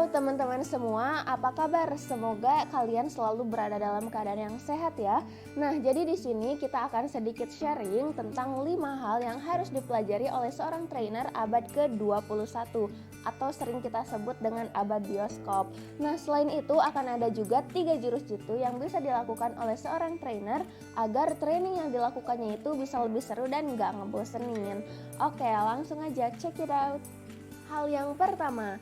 Halo teman-teman semua, apa kabar? Semoga kalian selalu berada dalam keadaan yang sehat ya. Nah, jadi di sini kita akan sedikit sharing tentang 5 hal yang harus dipelajari oleh seorang trainer abad ke-21 atau sering kita sebut dengan abad bioskop. Nah, selain itu akan ada juga 3 jurus jitu yang bisa dilakukan oleh seorang trainer agar training yang dilakukannya itu bisa lebih seru dan gak ngebosenin. Oke, langsung aja check it out. Hal yang pertama,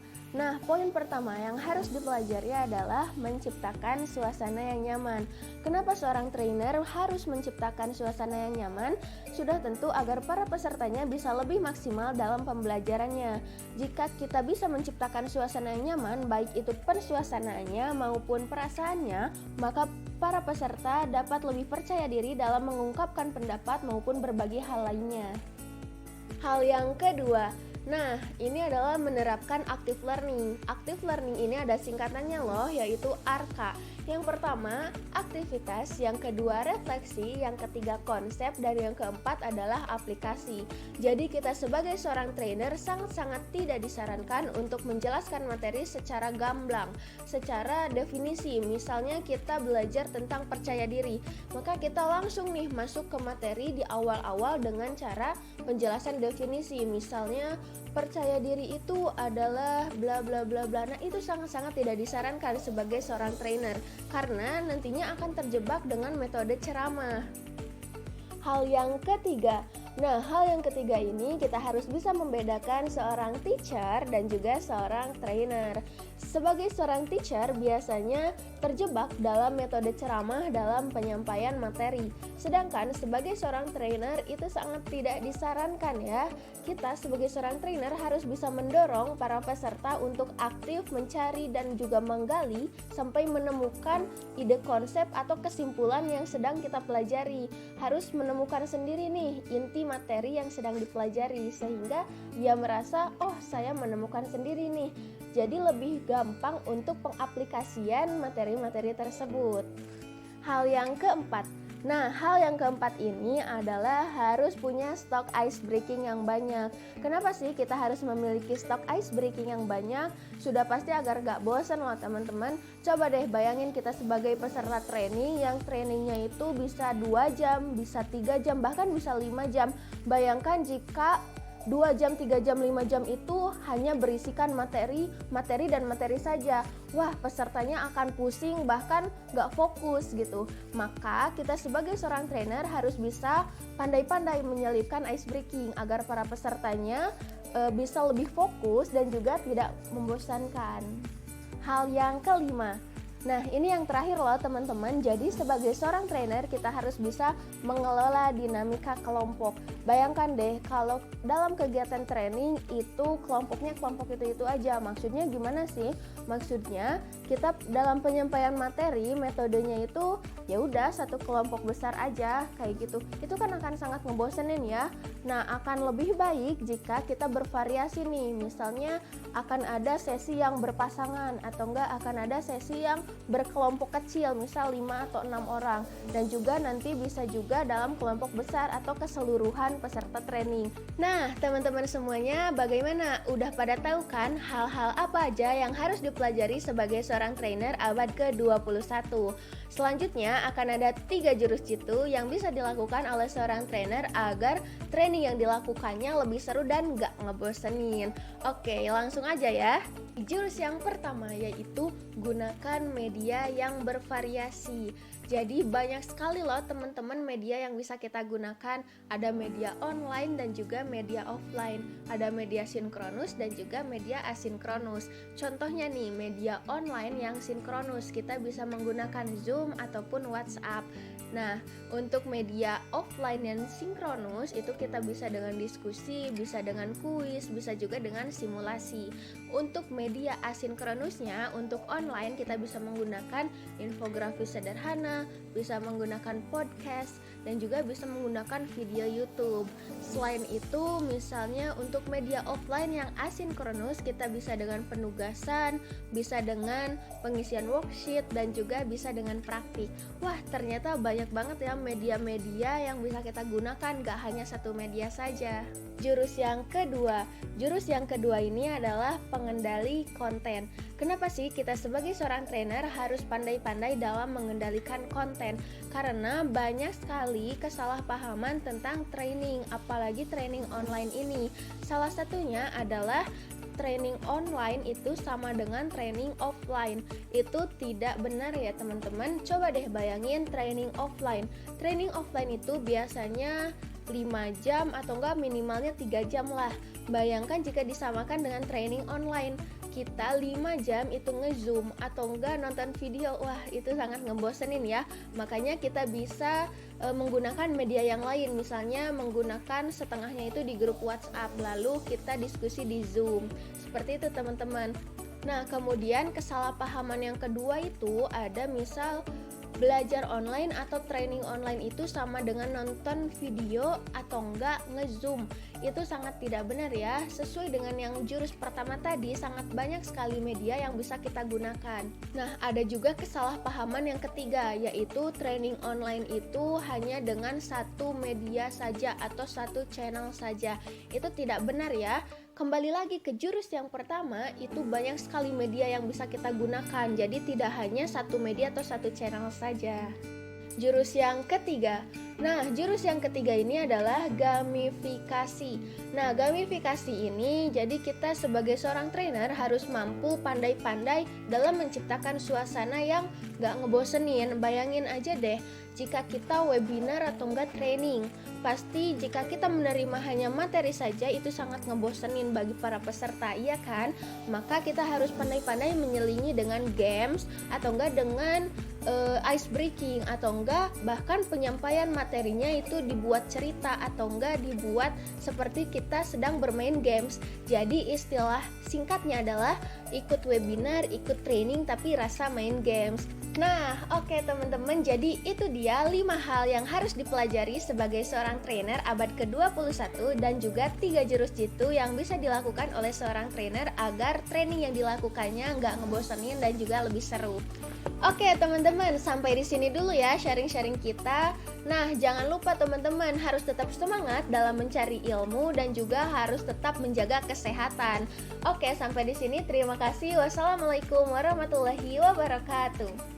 poin pertama yang harus dipelajari adalah menciptakan suasana yang nyaman. Kenapa seorang trainer harus menciptakan suasana yang nyaman? Sudah tentu agar para pesertanya bisa lebih maksimal dalam pembelajarannya. Jika kita bisa menciptakan suasana yang nyaman, baik itu persuasanaannya maupun perasaannya, maka para peserta dapat lebih percaya diri dalam mengungkapkan pendapat maupun berbagi hal lainnya. Hal yang kedua, ini adalah menerapkan active learning. Active learning ini ada singkatannya loh, yaitu ARKA. Yang pertama, aktivitas, yang kedua refleksi, yang ketiga konsep, dan yang keempat adalah aplikasi. Jadi kita sebagai seorang trainer sangat-sangat tidak disarankan untuk menjelaskan materi secara gamblang, secara definisi. Misalnya kita belajar tentang percaya diri, maka kita langsung masuk ke materi di awal-awal dengan cara penjelasan definisi. Misalnya percaya diri itu adalah bla bla bla bla. Nah, itu sangat-sangat tidak disarankan sebagai seorang trainer karena nantinya akan terjebak dengan metode ceramah. Hal yang ketiga, ini kita harus bisa membedakan seorang teacher dan juga seorang trainer. Sebagai seorang teacher biasanya terjebak dalam metode ceramah dalam penyampaian materi. Sedangkan sebagai seorang trainer itu sangat tidak disarankan ya. Kita sebagai seorang trainer harus bisa mendorong para peserta untuk aktif mencari dan juga menggali sampai menemukan ide konsep atau kesimpulan yang sedang kita pelajari. Harus menemukan sendiri inti materi yang sedang dipelajari sehingga dia merasa, oh saya menemukan sendiri jadi lebih gampang untuk pengaplikasian materi-materi tersebut. Hal yang keempat ini adalah harus punya stok ice breaking yang banyak. Kenapa sih kita harus memiliki stok ice breaking yang banyak? Sudah pasti agar gak bosan loh teman-teman. Coba deh bayangin kita sebagai peserta training yang trainingnya itu bisa 2 jam, bisa 3 jam, bahkan bisa 5 jam. Bayangkan jika 2 jam, 3 jam, 5 jam itu hanya berisikan materi saja. Wah, pesertanya akan pusing bahkan gak fokus gitu. Maka kita sebagai seorang trainer harus bisa pandai-pandai menyelipkan ice breaking agar para pesertanya bisa lebih fokus dan juga tidak membosankan. Hal yang kelima, ini yang terakhir loh teman-teman. Jadi sebagai seorang trainer kita harus bisa mengelola dinamika kelompok. Bayangkan deh kalau dalam kegiatan training itu kelompoknya kelompok itu aja. Maksudnya gimana sih? Maksudnya kita dalam penyampaian materi metodenya itu ya udah satu kelompok besar aja kayak gitu. Itu kan akan sangat ngebosenin ya. Nah, akan lebih baik jika kita bervariasi misalnya akan ada sesi yang berpasangan atau enggak akan ada sesi yang berkelompok kecil, misal 5 atau 6 orang, dan juga nanti bisa juga dalam kelompok besar atau keseluruhan peserta training. Nah, teman-teman semuanya bagaimana? Udah pada tahu kan hal-hal apa aja yang harus dipelajari sebagai seorang trainer abad ke-21? Selanjutnya akan ada 3 jurus jitu yang bisa dilakukan oleh seorang trainer agar training yang dilakukannya lebih seru dan gak ngebosenin. Oke, langsung aja ya. Jurus yang pertama yaitu gunakan media yang bervariasi. Jadi banyak sekali loh teman-teman media yang bisa kita gunakan. Ada media online dan juga media offline. Ada media sinkronus dan juga media asinkronus. Contohnya media online yang sinkronus kita bisa menggunakan Zoom ataupun WhatsApp. Nah, untuk media offline yang sinkronus itu kita bisa dengan diskusi, bisa dengan kuis, bisa juga dengan simulasi. Untuk media asinkronusnya, untuk online kita bisa menggunakan infografis sederhana, bisa menggunakan podcast, dan juga bisa menggunakan video YouTube. Selain itu, misalnya untuk media offline yang asinkronus kita bisa dengan penugasan, bisa dengan pengisian worksheet, dan juga bisa dengan praktik. Wah, ternyata banyak banget ya media-media yang bisa kita gunakan, gak hanya satu media saja. jurus yang kedua. Jurus yang kedua ini adalah pengendali konten. Kenapa sih kita sebagai seorang trainer harus pandai-pandai dalam mengendalikan konten? Karena banyak sekali kesalahpahaman tentang training, apalagi training online ini. Salah satunya adalah training online itu sama dengan training offline. Itu tidak benar ya teman-teman. Coba deh bayangin training offline. Training offline itu biasanya 5 jam atau enggak minimalnya 3 jam lah. Bayangkan jika disamakan dengan training online, kita 5 jam itu nge-zoom atau enggak nonton video. Wah, itu sangat ngebosenin ya. Makanya kita bisa menggunakan media yang lain, misalnya menggunakan setengahnya itu di grup WhatsApp, lalu kita diskusi di Zoom. Seperti itu teman-teman. Nah, kemudian kesalahpahaman yang kedua itu ada misal belajar online atau training online itu sama dengan nonton video atau enggak nge-zoom. Itu sangat tidak benar ya. Sesuai dengan yang jurus pertama tadi, sangat banyak sekali media yang bisa kita gunakan. Nah, ada juga kesalahpahaman yang ketiga, yaitu training online itu hanya dengan satu media saja atau satu channel saja. Itu tidak benar ya. Kembali lagi ke jurus yang pertama, itu banyak sekali media yang bisa kita gunakan. Jadi tidak hanya satu media atau satu channel saja. Jurus yang ketiga. Nah, jurus yang ketiga ini adalah gamifikasi. Nah, gamifikasi ini jadi kita sebagai seorang trainer harus mampu pandai-pandai dalam menciptakan suasana yang gak ngebosenin. Bayangin aja deh, jika kita webinar atau enggak training, pasti jika kita menerima hanya materi saja itu sangat ngebosenin bagi para peserta, iya kan? Maka kita harus pandai-pandai menyelingi dengan games atau enggak dengan ice breaking, atau enggak bahkan penyampaian materinya itu dibuat cerita atau enggak dibuat seperti kita sedang bermain games. Jadi istilah singkatnya adalah ikut webinar, ikut training tapi rasa main games. Nah, oke teman-teman, jadi itu dia 5 hal yang harus dipelajari sebagai seorang trainer abad ke-21 dan juga 3 jurus jitu yang bisa dilakukan oleh seorang trainer agar training yang dilakukannya nggak ngebosenin dan juga lebih seru. Oke teman-teman, sampai di sini dulu ya sharing-sharing kita. Nah, jangan lupa teman-teman harus tetap semangat dalam mencari ilmu dan juga harus tetap menjaga kesehatan. Oke, sampai di sini. Terima kasih. Wassalamualaikum warahmatullahi wabarakatuh.